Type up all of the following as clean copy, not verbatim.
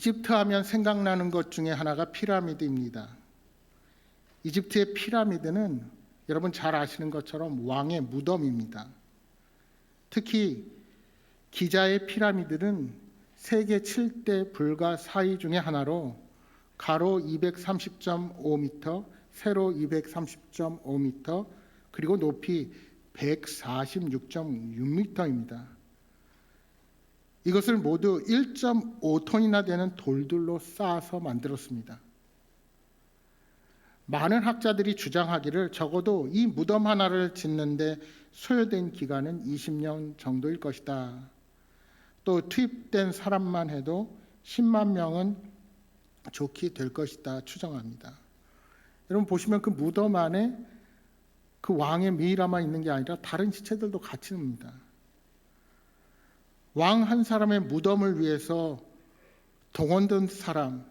이집트 하면 생각나는 것 중에 하나가 피라미드입니다. 이집트의 피라미드는 여러분 잘 아시는 것처럼 왕의 무덤입니다. 특히 기자의 피라미드는 세계 7대 불가 사의 중에 하나로 가로 230.5m, 세로 230.5m, 그리고 높이 146.6m입니다. 이것을 모두 1.5톤이나 되는 돌들로 쌓아서 만들었습니다. 많은 학자들이 주장하기를 적어도 이 무덤 하나를 짓는데 소요된 기간은 20년 정도일 것이다. 또 투입된 사람만 해도 10만 명은 좋게 될 것이다 추정합니다. 여러분 보시면 그 무덤 안에 그 왕의 미이라만 있는 게 아니라 다른 시체들도 같이 있습니다. 왕 한 사람의 무덤을 위해서 동원된 사람,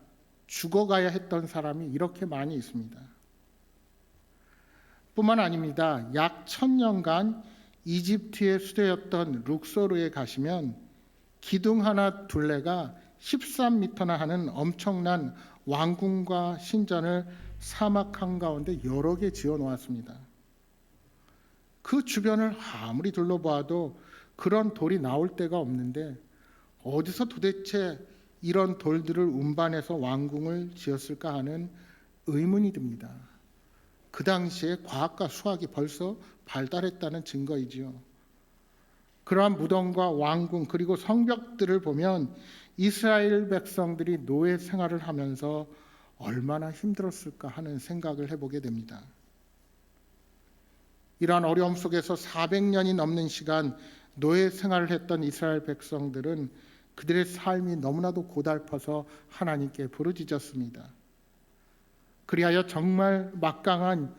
죽어가야 했던 사람이 이렇게 많이 있습니다. 뿐만 아닙니다. 약 1000년간 이집트의 수도였던 룩소르에 가시면 기둥 하나 둘레가 13m나 하는 엄청난 왕궁과 신전을 사막 한가운데 여러 개 지어 놓았습니다. 그 주변을 아무리 둘러보아도 그런 돌이 나올 데가 없는데 어디서 도대체 이런 돌들을 운반해서 왕궁을 지었을까 하는 의문이 듭니다. 그 당시에 과학과 수학이 벌써 발달했다는 증거이지요. 그러한 무덤과 왕궁 그리고 성벽들을 보면 이스라엘 백성들이 노예 생활을 하면서 얼마나 힘들었을까 하는 생각을 해보게 됩니다. 이러한 어려움 속에서 400년이 넘는 시간 노예 생활을 했던 이스라엘 백성들은 그들의 삶이 너무나도 고달파서 하나님께 부르짖었습니다. 그리하여 정말 막강한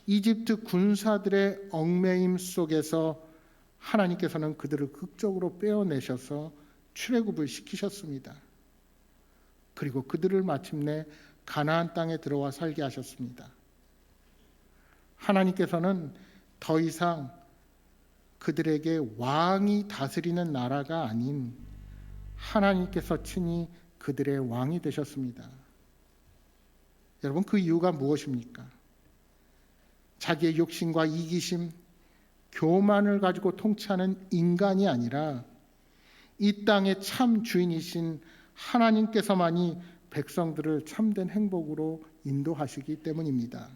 이집트 군사들의 얽매임 속에서 하나님께서는 그들을 극적으로 빼어내셔서 출애굽을 시키셨습니다. 그리고 그들을 마침내 가나안 땅에 들어와 살게 하셨습니다. 하나님께서는 더 이상 그들에게 왕이 다스리는 나라가 아닌 하나님께서 친히 그들의 왕이 되셨습니다. 여러분 그 이유가 무엇입니까? 자기의 욕심과 이기심, 교만을 가지고 통치하는 인간이 아니라 이 땅의 참 주인이신 하나님께서만이 백성들을 참된 행복으로 인도하시기 때문입니다.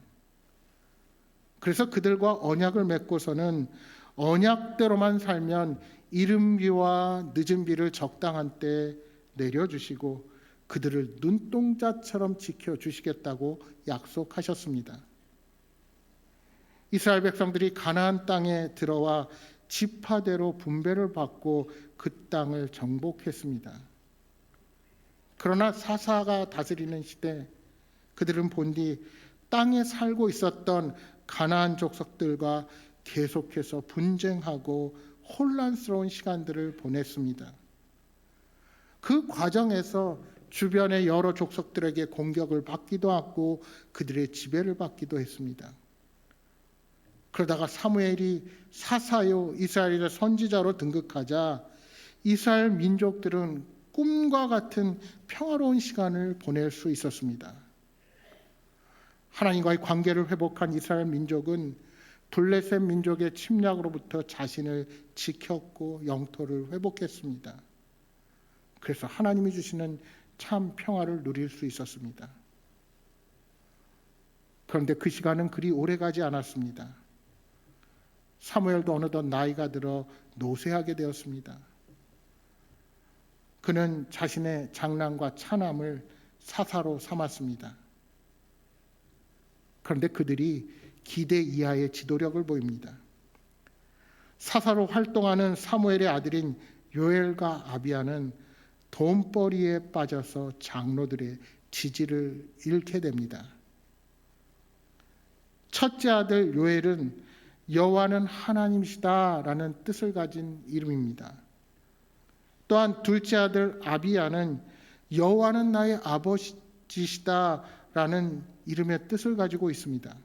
그래서 그들과 언약을 맺고서는 언약대로만 살면 이른 비와 늦은 비를 적당한 때에 내려주시고 그들을 눈동자처럼 지켜주시겠다고 약속하셨습니다. 이스라엘 백성들이 가나안 땅에 들어와 지파대로 분배를 받고 그 땅을 정복했습니다. 그러나 사사가 다스리는 시대 그들은 본디 땅에 살고 있었던 가나안 족속들과 계속해서 분쟁하고 혼란스러운 시간들을 보냈습니다. 그 과정에서 주변의 여러 족속들에게 공격을 받기도 하고 그들의 지배를 받기도 했습니다. 그러다가 사무엘이 사사요 이스라엘의 선지자로 등극하자 이스라엘 민족들은 꿈과 같은 평화로운 시간을 보낼 수 있었습니다. 하나님과의 관계를 회복한 이스라엘 민족은 블레셋 민족의 침략으로부터 자신을 지켰고 영토를 회복했습니다. 그래서 하나님이 주시는 참 평화를 누릴 수 있었습니다. 그런데 그 시간은 그리 오래가지 않았습니다. 사무엘도 어느덧 나이가 들어 노쇠하게 되었습니다. 그는 자신의 장남과 차남을 사사로 삼았습니다. 그런데 그들이 기대 이하의 지도력을 보입니다. 사사로 활동하는 사무엘의 아들인 요엘과 아비야는 돈벌이에 빠져서 장로들의 지지를 잃게 됩니다. 첫째 아들 요엘은 여호와는 하나님이시다라는 뜻을 가진 이름입니다. 또한 둘째 아들 아비야는 여호와는 나의 아버지시다라는 이름의 뜻을 가지고 있습니다.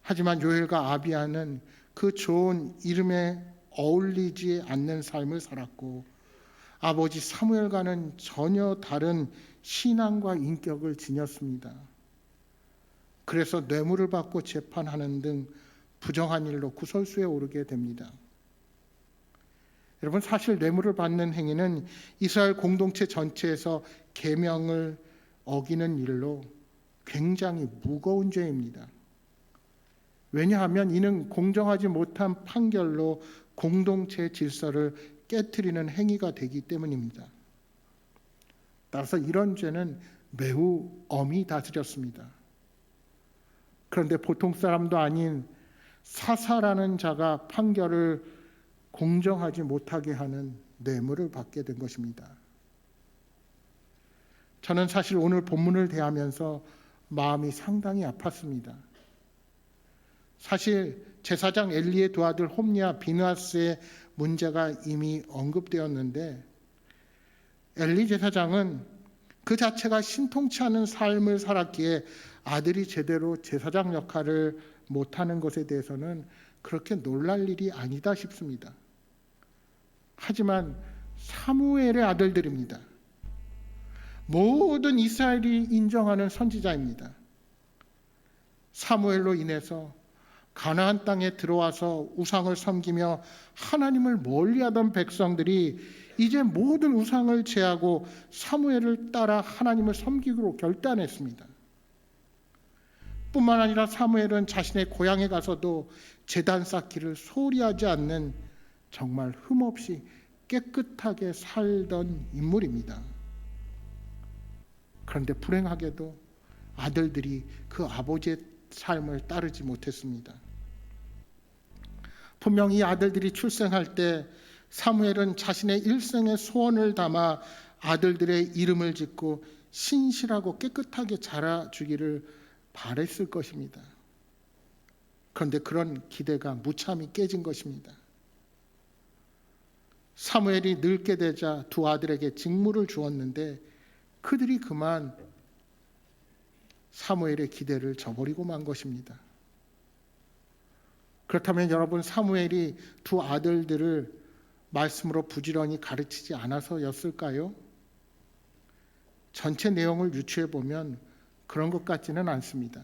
하지만 요엘과 아비야는 그 좋은 이름에 어울리지 않는 삶을 살았고 아버지 사무엘과는 전혀 다른 신앙과 인격을 지녔습니다. 그래서 뇌물을 받고 재판하는 등 부정한 일로 구설수에 오르게 됩니다. 여러분, 사실 뇌물을 받는 행위는 이스라엘 공동체 전체에서 계명을 어기는 일로 굉장히 무거운 죄입니다. 왜냐하면 이는 공정하지 못한 판결로 공동체 질서를 깨트리는 행위가 되기 때문입니다. 따라서 이런 죄는 매우 엄히 다스렸습니다. 그런데 보통 사람도 아닌 사사라는 자가 판결을 공정하지 못하게 하는 뇌물을 받게 된 것입니다. 저는 사실 오늘 본문을 대하면서 마음이 상당히 아팠습니다. 사실 제사장 엘리의 두 아들 홈리와 비느하스의 문제가 이미 언급되었는데, 엘리 제사장은 그 자체가 신통치 않은 삶을 살았기에 아들이 제대로 제사장 역할을 못하는 것에 대해서는 그렇게 놀랄 일이 아니다 싶습니다. 하지만 사무엘의 아들들입니다. 모든 이스라엘이 인정하는 선지자입니다. 사무엘로 인해서 가나안 땅에 들어와서 우상을 섬기며 하나님을 멀리하던 백성들이 이제 모든 우상을 제하고 사무엘을 따라 하나님을 섬기기로 결단했습니다. 뿐만 아니라 사무엘은 자신의 고향에 가서도 제단 쌓기를 소홀히 하지 않는 정말 흠없이 깨끗하게 살던 인물입니다. 그런데 불행하게도 아들들이 그 아버지의 삶을 따르지 못했습니다. 분명히 아들들이 출생할 때 사무엘은 자신의 일생의 소원을 담아 아들들의 이름을 짓고 신실하고 깨끗하게 자라주기를 바랬을 것입니다. 그런데 그런 기대가 무참히 깨진 것입니다. 사무엘이 늙게 되자 두 아들에게 직무를 주었는데 그들이 그만 사무엘의 기대를 저버리고 만 것입니다. 그렇다면 여러분, 사무엘이 두 아들들을 말씀으로 부지런히 가르치지 않아서였을까요? 전체 내용을 유추해 보면 그런 것 같지는 않습니다.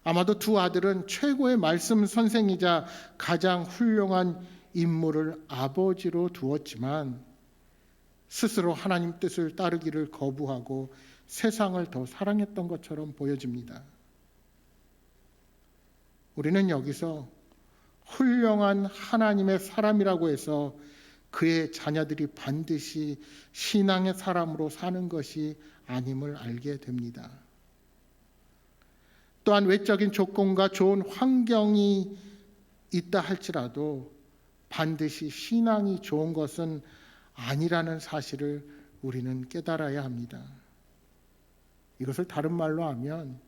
아마도 두 아들은 최고의 말씀 선생이자 가장 훌륭한 인물을 아버지로 두었지만 스스로 하나님 뜻을 따르기를 거부하고 세상을 더 사랑했던 것처럼 보여집니다. 우리는 여기서 훌륭한 하나님의 사람이라고 해서 그의 자녀들이 반드시 신앙의 사람으로 사는 것이 아님을 알게 됩니다. 또한 외적인 조건과 좋은 환경이 있다 할지라도 반드시 신앙이 좋은 것은 아니라는 사실을 우리는 깨달아야 합니다. 이것을 다른 말로 하면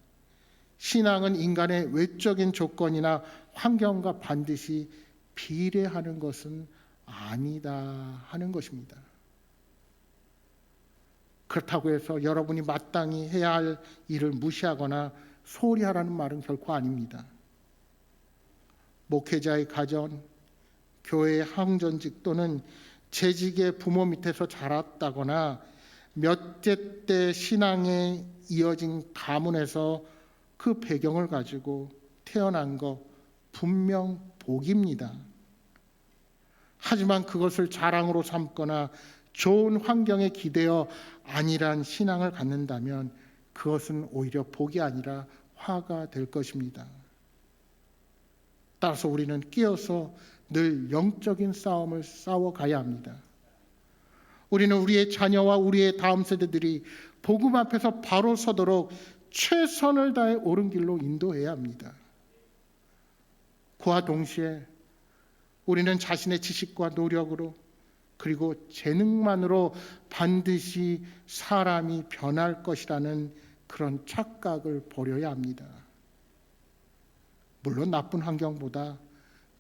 신앙은 인간의 외적인 조건이나 환경과 반드시 비례하는 것은 아니다 하는 것입니다. 그렇다고 해서 여러분이 마땅히 해야 할 일을 무시하거나 소홀히 하라는 말은 결코 아닙니다. 목회자의 가정, 교회의 항전직 또는 재직의 부모 밑에서 자랐다거나 몇째 때 신앙에 이어진 가문에서 그 배경을 가지고 태어난 거 분명 복입니다. 하지만 그것을 자랑으로 삼거나 좋은 환경에 기대어 안일한 신앙을 갖는다면 그것은 오히려 복이 아니라 화가 될 것입니다. 따라서 우리는 끼어서 늘 영적인 싸움을 싸워가야 합니다. 우리는 우리의 자녀와 우리의 다음 세대들이 복음 앞에서 바로 서도록 최선을 다해 옳은 길로 인도해야 합니다. 그와 동시에 우리는 자신의 지식과 노력으로 그리고 재능만으로 반드시 사람이 변할 것이라는 그런 착각을 버려야 합니다. 물론 나쁜 환경보다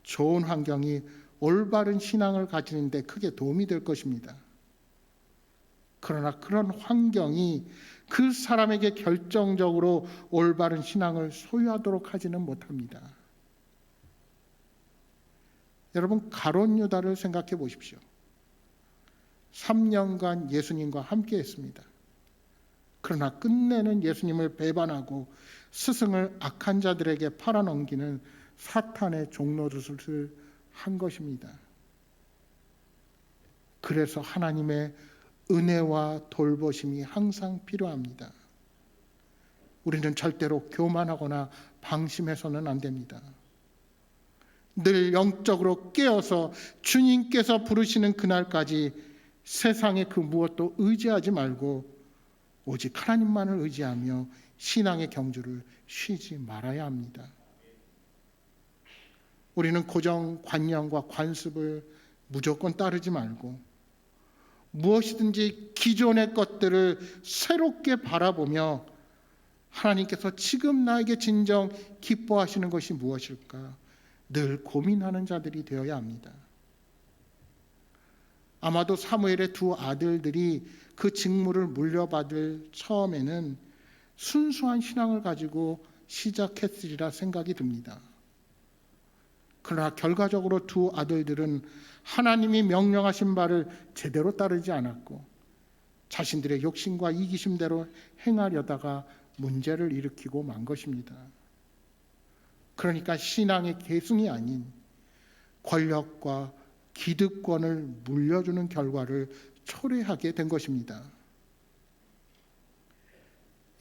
좋은 환경이 올바른 신앙을 가지는 데 크게 도움이 될 것입니다. 그러나 그런 환경이 그 사람에게 결정적으로 올바른 신앙을 소유하도록 하지는 못합니다. 여러분, 가룟 유다를 생각해 보십시오. 3년간 예수님과 함께 했습니다. 그러나 끝내는 예수님을 배반하고 스승을 악한 자들에게 팔아넘기는 사탄의 종노릇을 한 것입니다. 그래서 하나님의 은혜와 돌보심이 항상 필요합니다. 우리는 절대로 교만하거나 방심해서는 안 됩니다. 늘 영적으로 깨어서 주님께서 부르시는 그날까지 세상의 그 무엇도 의지하지 말고 오직 하나님만을 의지하며 신앙의 경주를 쉬지 말아야 합니다. 우리는 고정관념과 관습을 무조건 따르지 말고 무엇이든지 기존의 것들을 새롭게 바라보며 하나님께서 지금 나에게 진정 기뻐하시는 것이 무엇일까 늘 고민하는 자들이 되어야 합니다. 아마도 사무엘의 두 아들들이 그 직무를 물려받을 처음에는 순수한 신앙을 가지고 시작했으리라 생각이 듭니다. 그러나 결과적으로 두 아들들은 하나님이 명령하신 바를 제대로 따르지 않았고 자신들의 욕심과 이기심대로 행하려다가 문제를 일으키고 만 것입니다. 그러니까 신앙의 계승이 아닌 권력과 기득권을 물려주는 결과를 초래하게 된 것입니다.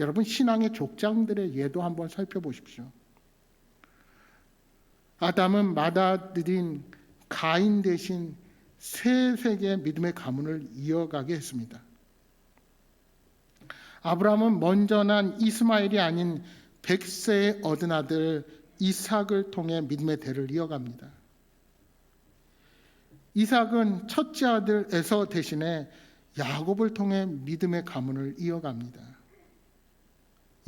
여러분, 신앙의 족장들의 예도 한번 살펴보십시오. 아담은 맏아들인 가인 대신 셋에게 믿음의 가문을 이어가게 했습니다. 아브라함은 먼저 난 이스마엘이 아닌 100세에 얻은 아들 이삭을 통해 믿음의 대를 이어갑니다. 이삭은 첫째 아들 에서 대신에 야곱을 통해 믿음의 가문을 이어갑니다.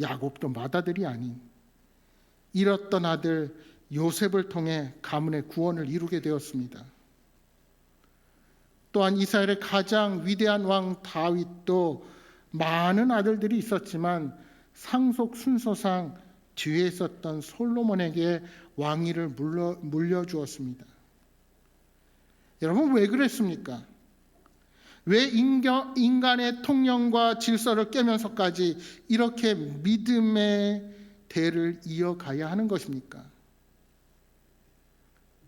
야곱도 맏아들이 아닌 잃었던 아들 요셉을 통해 가문의 구원을 이루게 되었습니다. 또한 이스라엘의 가장 위대한 왕 다윗도 많은 아들들이 있었지만 상속 순서상 뒤에 있었던 솔로몬에게 왕위를 물려주었습니다. 여러분, 왜 그랬습니까? 왜 인간의 통념과 질서를 깨면서까지 이렇게 믿음의 대를 이어가야 하는 것입니까?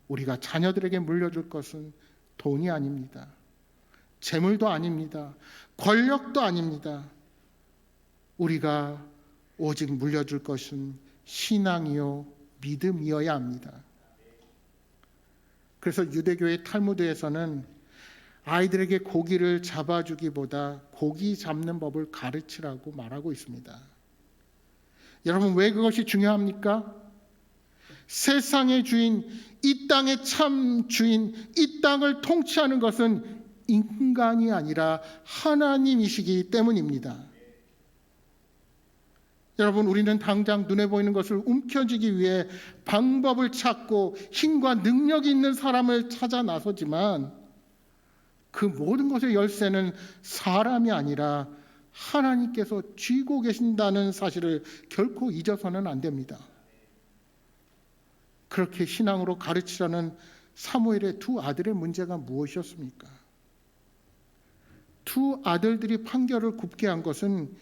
우리가 자녀들에게 물려줄 것은 돈이 아닙니다. 재물도 아닙니다. 권력도 아닙니다. 우리가 오직 물려줄 것은 신앙이요 믿음이어야 합니다. 그래서 유대교의 탈무드에서는 아이들에게 고기를 잡아주기보다 고기 잡는 법을 가르치라고 말하고 있습니다. 여러분, 왜 그것이 중요합니까? 세상의 주인, 이 땅의 참 주인, 이 땅을 통치하는 것은 인간이 아니라 하나님이시기 때문입니다. 여러분, 우리는 당장 눈에 보이는 것을 움켜쥐기 위해 방법을 찾고 힘과 능력이 있는 사람을 찾아 나서지만 그 모든 것의 열쇠는 사람이 아니라 하나님께서 쥐고 계신다는 사실을 결코 잊어서는 안 됩니다. 그렇게 신앙으로 가르치려는 사무엘의 두 아들의 문제가 무엇이었습니까? 두 아들들이 판결을 굽게 한 것은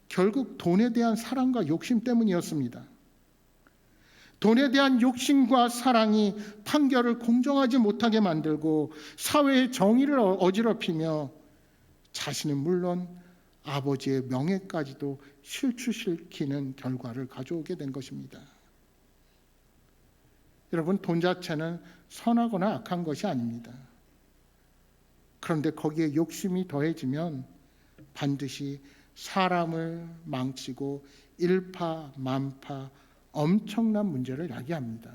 결국 돈에 대한 사랑과 욕심 때문이었습니다. 돈에 대한 욕심과 사랑이 판결을 공정하지 못하게 만들고 사회의 정의를 어지럽히며 자신은 물론 아버지의 명예까지도 실추시키는 결과를 가져오게 된 것입니다. 여러분, 돈 자체는 선하거나 악한 것이 아닙니다. 그런데 거기에 욕심이 더해지면 반드시 사람을 망치고 일파만파 엄청난 문제를 야기합니다.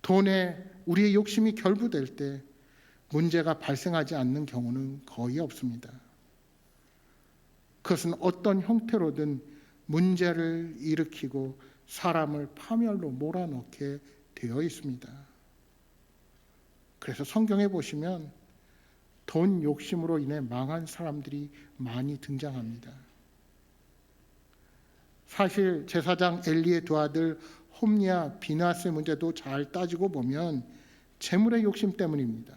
돈에 우리의 욕심이 결부될 때 문제가 발생하지 않는 경우는 거의 없습니다. 그것은 어떤 형태로든 문제를 일으키고 사람을 파멸로 몰아넣게 되어 있습니다. 그래서 성경에 보시면 돈 욕심으로 인해 망한 사람들이 많이 등장합니다. 사실 제사장 엘리의 두 아들 홈리와 비나스의 문제도 잘 따지고 보면 재물의 욕심 때문입니다.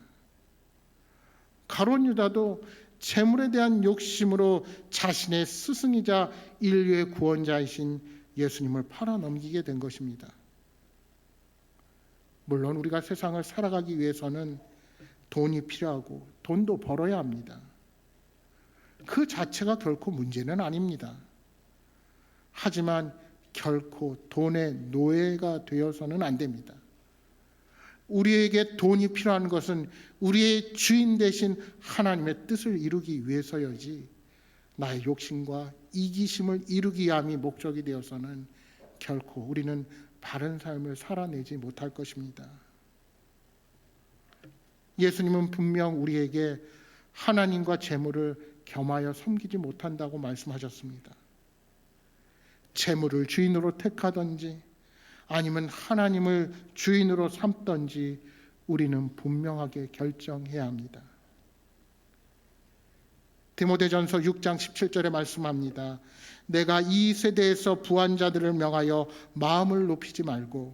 가룟 유다도 재물에 대한 욕심으로 자신의 스승이자 인류의 구원자이신 예수님을 팔아넘기게 된 것입니다. 물론 우리가 세상을 살아가기 위해서는 돈이 필요하고 돈도 벌어야 합니다. 그 자체가 결코 문제는 아닙니다. 하지만 결코 돈의 노예가 되어서는 안 됩니다. 우리에게 돈이 필요한 것은 우리의 주인 되신 하나님의 뜻을 이루기 위해서여지 나의 욕심과 이기심을 이루기 위함이 목적이 되어서는 결코 우리는 바른 삶을 살아내지 못할 것입니다. 예수님은 분명 우리에게 하나님과 재물을 겸하여 섬기지 못한다고 말씀하셨습니다. 재물을 주인으로 택하든지 아니면 하나님을 주인으로 삼든지 우리는 분명하게 결정해야 합니다. 디모데전서 6장 17절에 말씀합니다. 내가 이 세대에서 부한 자들을 명하여 마음을 높이지 말고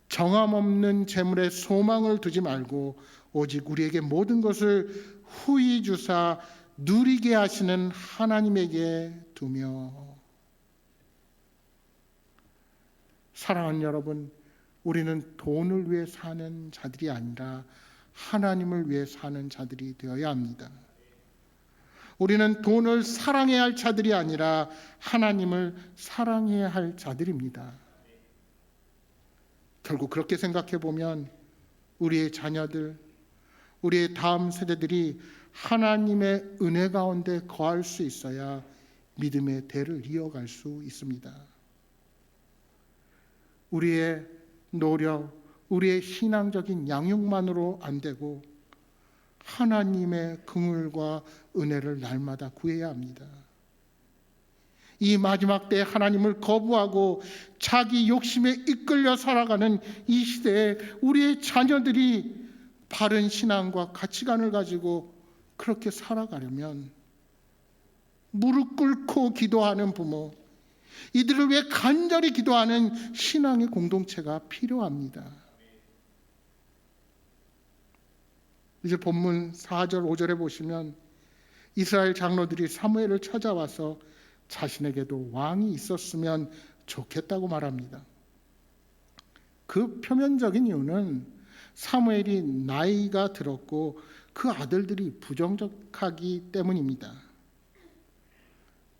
정함 없는 재물에 소망을 두지 말고 오직 우리에게 모든 것을 후히 주사 누리게 하시는 하나님에게 두며. 사랑하는 여러분, 우리는 돈을 위해 사는 자들이 아니라 하나님을 위해 사는 자들이 되어야 합니다. 우리는 돈을 사랑해야 할 자들이 아니라 하나님을 사랑해야 할 자들입니다. 결국 그렇게 생각해 보면 우리의 자녀들, 우리의 다음 세대들이 하나님의 은혜 가운데 거할 수 있어야 믿음의 대를 이어갈 수 있습니다. 우리의 노력, 우리의 신앙적인 양육만으로 안 되고 하나님의 긍휼과 은혜를 날마다 구해야 합니다. 이 마지막 때에 하나님을 거부하고 자기 욕심에 이끌려 살아가는 이 시대에 우리의 자녀들이 바른 신앙과 가치관을 가지고 그렇게 살아가려면 무릎 꿇고 기도하는 부모, 이들을 위해 간절히 기도하는 신앙의 공동체가 필요합니다. 이제 본문 4절 5절에 보시면 이스라엘 장로들이 사무엘을 찾아와서 자신에게도 왕이 있었으면 좋겠다고 말합니다. 그 표면적인 이유는 사무엘이 나이가 들었고 그 아들들이 부정적하기 때문입니다.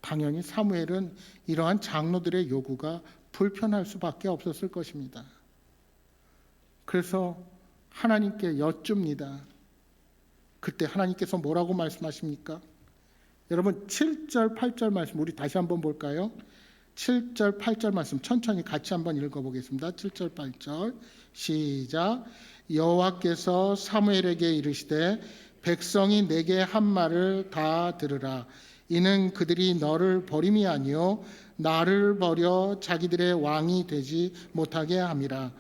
당연히 사무엘은 이러한 장로들의 요구가 불편할 수밖에 없었을 것입니다. 그래서 하나님께 여쭙니다. 그때 하나님께서 뭐라고 말씀하십니까? 여러분 7절 8절 말씀 우리 다시 한번 볼까요? 7절 8절 말씀 천천히 같이 한번 읽어보겠습니다. 7절 8절 시작. 여호와께서 사무엘에게 이르시되 백성이 내게 한 말을 다 들으라. 이는 그들이 너를 버림이 아니요 나를 버려 자기들의 왕이 되지 못하게 함이라.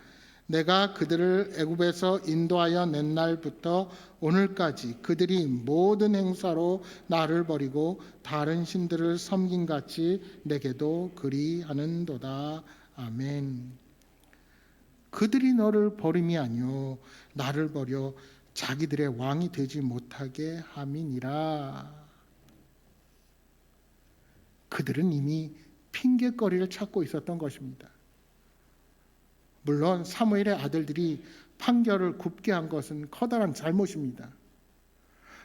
내가 그들을 애굽에서 인도하여 낸 날부터 오늘까지 그들이 모든 행사로 나를 버리고 다른 신들을 섬김같이 내게도 그리하는도다. 아멘. 그들이 너를 버림이 아니요 나를 버려 자기들의 왕이 되지 못하게 함이니라. 그들은 이미 핑계거리를 찾고 있었던 것입니다. 물론 사무엘의 아들들이 판결을 굽게 한 것은 커다란 잘못입니다.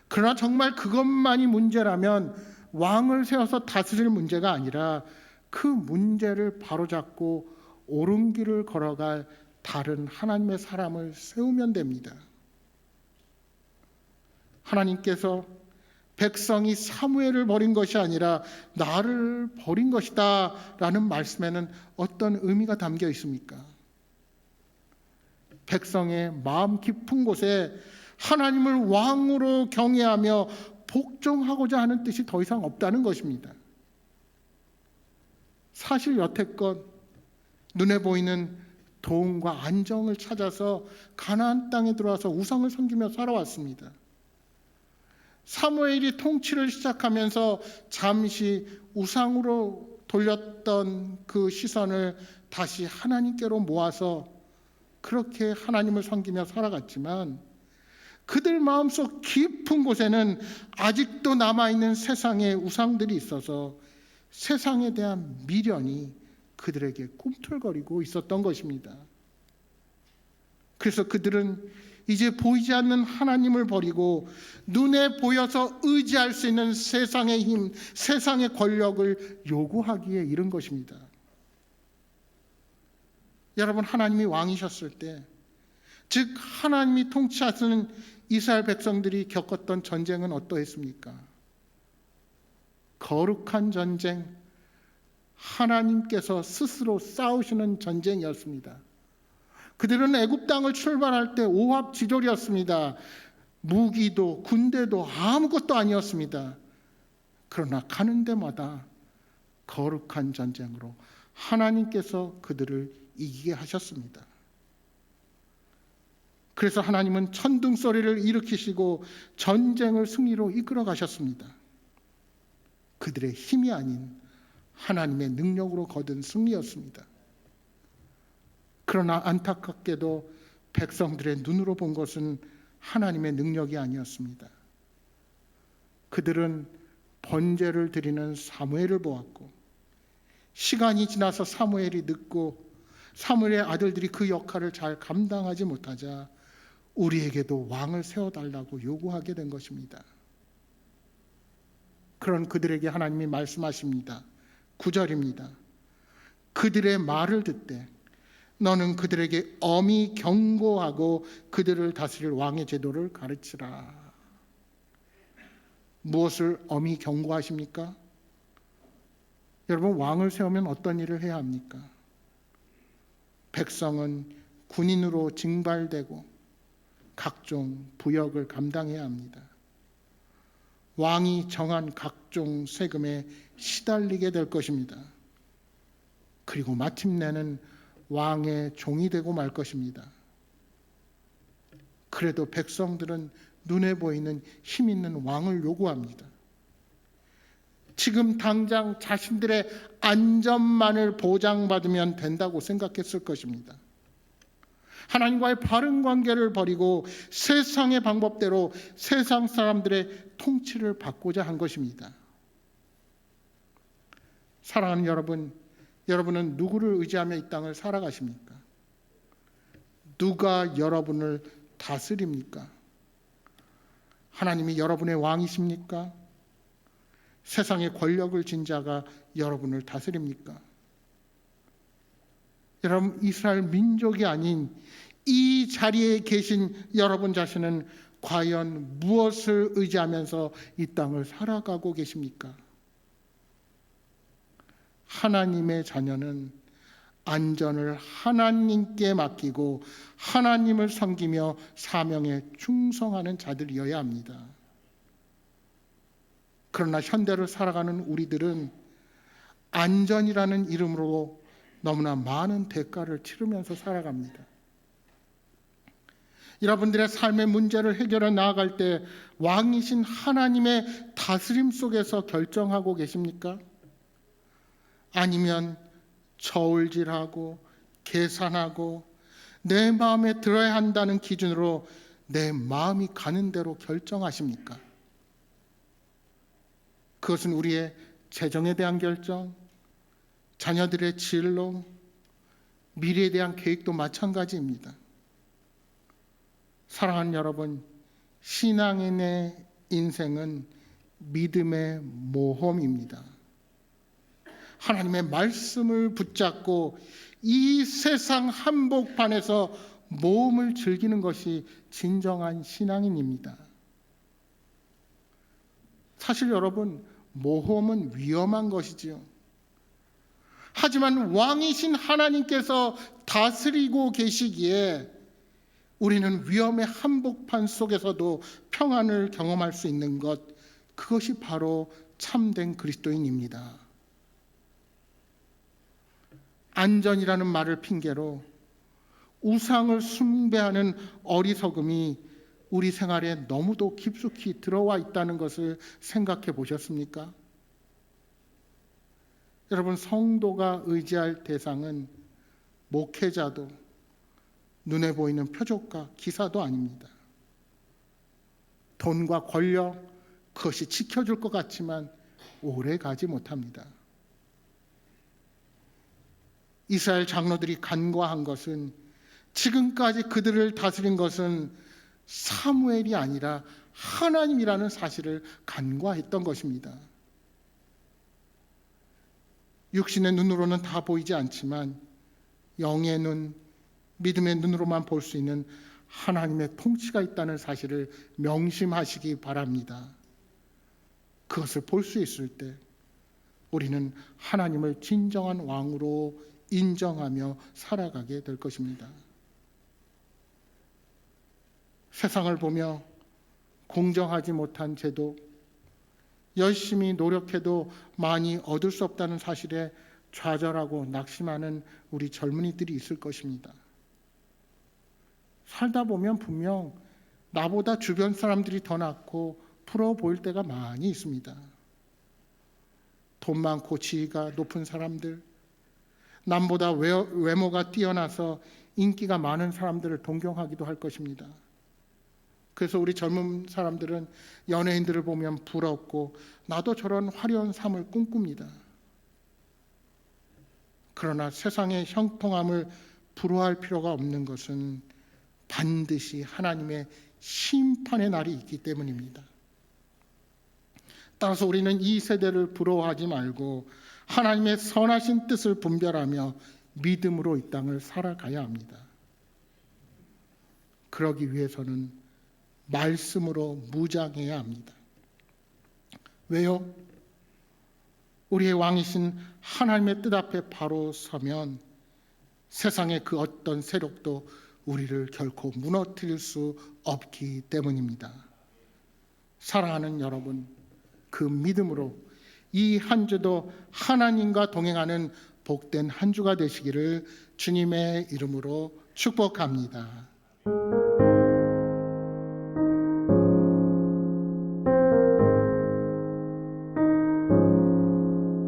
그러나 정말 그것만이 문제라면 왕을 세워서 다스릴 문제가 아니라 그 문제를 바로잡고 옳은 길을 걸어갈 다른 하나님의 사람을 세우면 됩니다. 하나님께서 백성이 사무엘을 버린 것이 아니라 나를 버린 것이다 라는 말씀에는 어떤 의미가 담겨 있습니까? 백성의 마음 깊은 곳에 하나님을 왕으로 경외하며 복종하고자 하는 뜻이 더 이상 없다는 것입니다. 사실 여태껏 눈에 보이는 도움과 안정을 찾아서 가나안 땅에 들어와서 우상을 섬기며 살아왔습니다. 사무엘이 통치를 시작하면서 잠시 우상으로 돌렸던 그 시선을 다시 하나님께로 모아서 그렇게 하나님을 섬기며 살아갔지만 그들 마음속 깊은 곳에는 아직도 남아있는 세상의 우상들이 있어서 세상에 대한 미련이 그들에게 꿈틀거리고 있었던 것입니다. 그래서 그들은 이제 보이지 않는 하나님을 버리고 눈에 보여서 의지할 수 있는 세상의 힘, 세상의 권력을 요구하기에 이른 것입니다. 여러분, 하나님이 왕이셨을 때, 즉 하나님이 통치하시는 이스라엘 백성들이 겪었던 전쟁은 어떠했습니까? 거룩한 전쟁, 하나님께서 스스로 싸우시는 전쟁이었습니다. 그들은 애굽 땅을 출발할 때 오합지졸이었습니다. 무기도 군대도 아무것도 아니었습니다. 그러나 가는 데마다 거룩한 전쟁으로 하나님께서 그들을 이기게 하셨습니다. 그래서 하나님은 천둥 소리를 일으키시고 전쟁을 승리로 이끌어 가셨습니다. 그들의 힘이 아닌 하나님의 능력으로 거둔 승리였습니다. 그러나 안타깝게도 백성들의 눈으로 본 것은 하나님의 능력이 아니었습니다. 그들은 번제를 드리는 사무엘을 보았고, 시간이 지나서 사무엘이 늙고 사무엘의 아들들이 그 역할을 잘 감당하지 못하자 우리에게도 왕을 세워달라고 요구하게 된 것입니다. 그런 그들에게 하나님이 말씀하십니다. 9절입니다. 그들의 말을 듣되 너는 그들에게 엄히 경고하고 그들을 다스릴 왕의 제도를 가르치라. 무엇을 엄히 경고하십니까? 여러분, 왕을 세우면 어떤 일을 해야 합니까? 백성은 군인으로 징발되고 각종 부역을 감당해야 합니다. 왕이 정한 각종 세금에 시달리게 될 것입니다. 그리고 마침내는 왕의 종이 되고 말 것입니다. 그래도 백성들은 눈에 보이는 힘 있는 왕을 요구합니다. 지금 당장 자신들의 안전만을 보장받으면 된다고 생각했을 것입니다. 하나님과의 바른 관계를 버리고 세상의 방법대로 세상 사람들의 통치를 받고자 한 것입니다. 사랑하는 여러분, 여러분은 누구를 의지하며 이 땅을 살아가십니까? 누가 여러분을 다스립니까? 하나님이 여러분의 왕이십니까? 세상의 권력을 진 자가 여러분을 다스립니까? 여러분, 이스라엘 민족이 아닌 이 자리에 계신 여러분 자신은 과연 무엇을 의지하면서 이 땅을 살아가고 계십니까? 하나님의 자녀는 안전을 하나님께 맡기고 하나님을 섬기며 사명에 충성하는 자들이어야 합니다. 그러나 현대를 살아가는 우리들은 안전이라는 이름으로 너무나 많은 대가를 치르면서 살아갑니다. 여러분들의 삶의 문제를 해결해 나아갈 때 왕이신 하나님의 다스림 속에서 결정하고 계십니까? 아니면 저울질하고 계산하고 내 마음에 들어야 한다는 기준으로 내 마음이 가는 대로 결정하십니까? 그것은 우리의 재정에 대한 결정, 자녀들의 진로, 미래에 대한 계획도 마찬가지입니다. 사랑하는 여러분, 신앙인의 인생은 믿음의 모험입니다. 하나님의 말씀을 붙잡고 이 세상 한복판에서 모험을 즐기는 것이 진정한 신앙인입니다. 사실 여러분, 모험은 위험한 것이지요. 하지만 왕이신 하나님께서 다스리고 계시기에 우리는 위험의 한복판 속에서도 평안을 경험할 수 있는 것, 그것이 바로 참된 그리스도인입니다. 안전이라는 말을 핑계로 우상을 숭배하는 어리석음이 우리 생활에 너무도 깊숙이 들어와 있다는 것을 생각해 보셨습니까? 여러분, 성도가 의지할 대상은 목회자도 눈에 보이는 표적과 기사도 아닙니다. 돈과 권력, 그것이 지켜줄 것 같지만 오래 가지 못합니다. 이스라엘 장로들이 간과한 것은, 지금까지 그들을 다스린 것은 사무엘이 아니라 하나님이라는 사실을 간과했던 것입니다. 육신의 눈으로는 다 보이지 않지만 영의 눈, 믿음의 눈으로만 볼 수 있는 하나님의 통치가 있다는 사실을 명심하시기 바랍니다. 그것을 볼 수 있을 때 우리는 하나님을 진정한 왕으로 인정하며 살아가게 될 것입니다. 세상을 보며 공정하지 못한 제도, 열심히 노력해도 많이 얻을 수 없다는 사실에 좌절하고 낙심하는 우리 젊은이들이 있을 것입니다. 살다 보면 분명 나보다 주변 사람들이 더 낫고 부러워 보일 때가 많이 있습니다. 돈 많고 지위가 높은 사람들, 남보다 외모가 뛰어나서 인기가 많은 사람들을 동경하기도 할 것입니다. 그래서 우리 젊은 사람들은 연예인들을 보면 부럽고 나도 저런 화려한 삶을 꿈꿉니다. 그러나 세상의 형통함을 부러워할 필요가 없는 것은 반드시 하나님의 심판의 날이 있기 때문입니다. 따라서 우리는 이 세대를 부러워하지 말고 하나님의 선하신 뜻을 분별하며 믿음으로 이 땅을 살아가야 합니다. 그러기 위해서는 말씀으로 무장해야 합니다. 왜요? 우리의 왕이신 하나님의 뜻 앞에 바로 서면 세상의 그 어떤 세력도 우리를 결코 무너뜨릴 수 없기 때문입니다. 사랑하는 여러분, 그 믿음으로 이 한 주도 하나님과 동행하는 복된 한 주가 되시기를 주님의 이름으로 축복합니다.